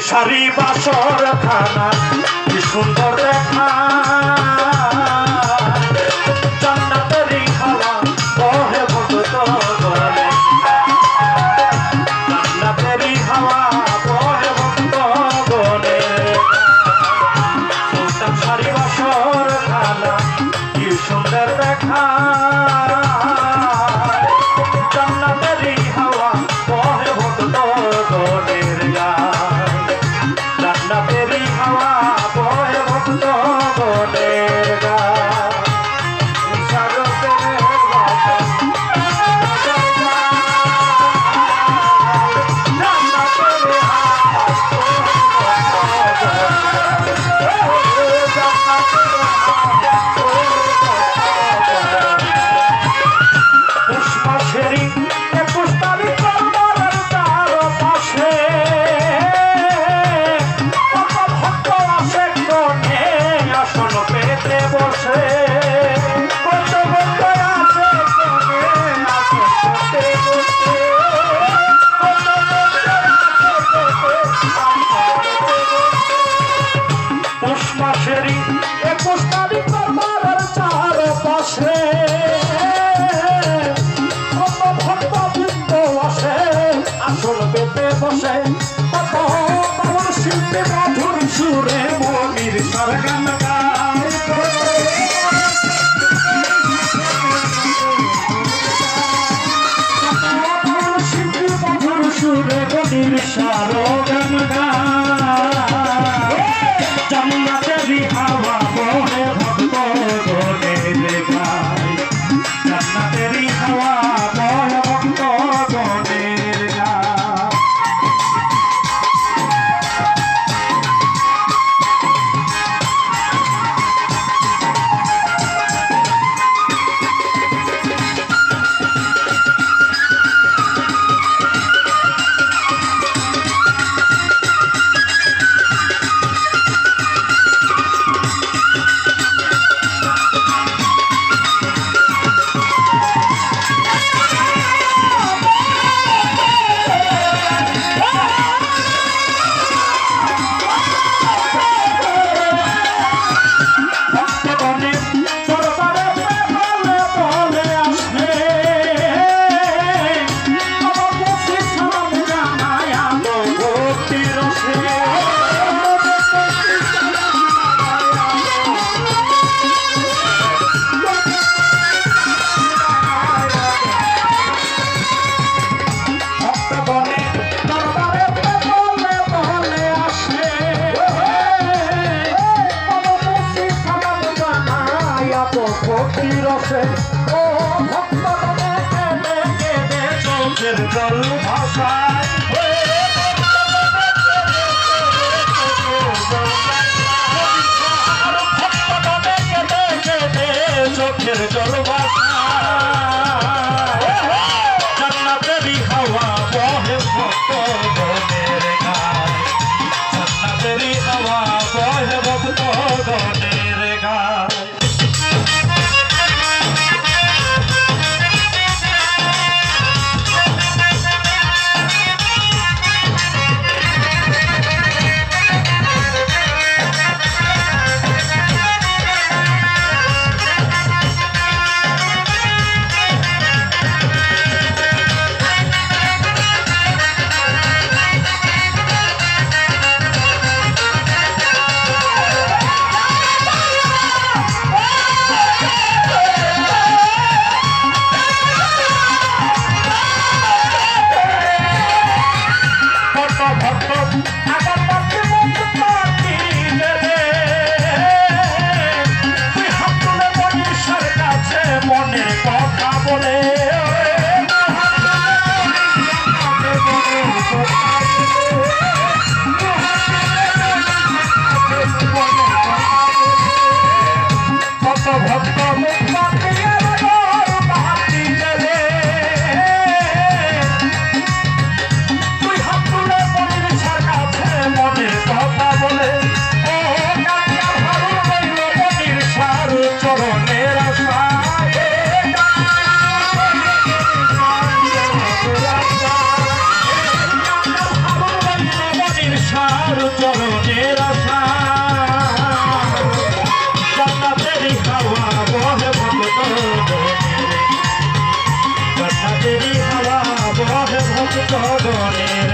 সারি বাসর খানা কি সুন্দর দেখা জান্নাতেরই হাওয়া বহে ভক্ত গলে জান্নাতেরই হাওয়া বহে ভক্ত গলে সুলতান সারি বাসর খানা কি সুন্দর দেখা জান্নাতেরই হাওয়া বহে ভক্ত গলের গায় জান্নাতেরই হাওয়া বহে ভক্ত গলের গায় সারতের বাতাস জান্নাতেরই হাওয়া পুষ্পাশেরি 21 তারিখ দরবারের চারপাশে কত ভক্ত আসে কোণে আসন পেতে বসে কত ভক্ত আসে কোণে আসন পেতে বসে কত ভক্ত আসে কোণে পুষ্পাশেরি 21 তারিখ দরবারের চারপাশে আসল পেতে বসে কত বাউল শিল্পী মধুর সুরে মনির সার গান গায় বাউল শিল্পী মধুর সুরে মনির সার গান গায় জান্নাতেরই হাওয়া বহে ভক্ত গলের গায় জান্নাতেরই হাওয়া বহে ভক্ত গলের গায় রসে ও ভক্ত কেঁদে কেঁদে চোখের জল ভাষায় চোখের জল ভাষায় জান্নাতেরই হাওয়া বহে ভক্ত গলের গায় জান্নাতেরই হাওয়া বহে ভক্ত গলের গায় মনের কথা বলে কত ভক্ত তুই হাত তুলে মনের কাছে তোমার চরণের আশা জান্নাতেরই হাওয়া বহে ভক্ত জান্নাতেরই হাওয়া বহে ভক্ত গণের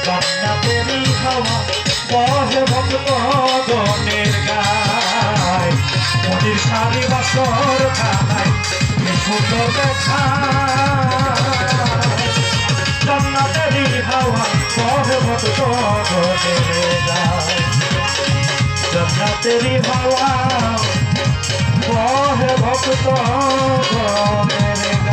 জান্নাতেরই হাওয়া বহে ভক্ত গণের গায় মনির শাড়ি বাসর খানায় কি সুন্দর দেখা জান্নাতেরই হাওয়া বহে ভক্ত গণের গায় জান্নাতেরই হাওয়া বহে ভক্ত গণের গায়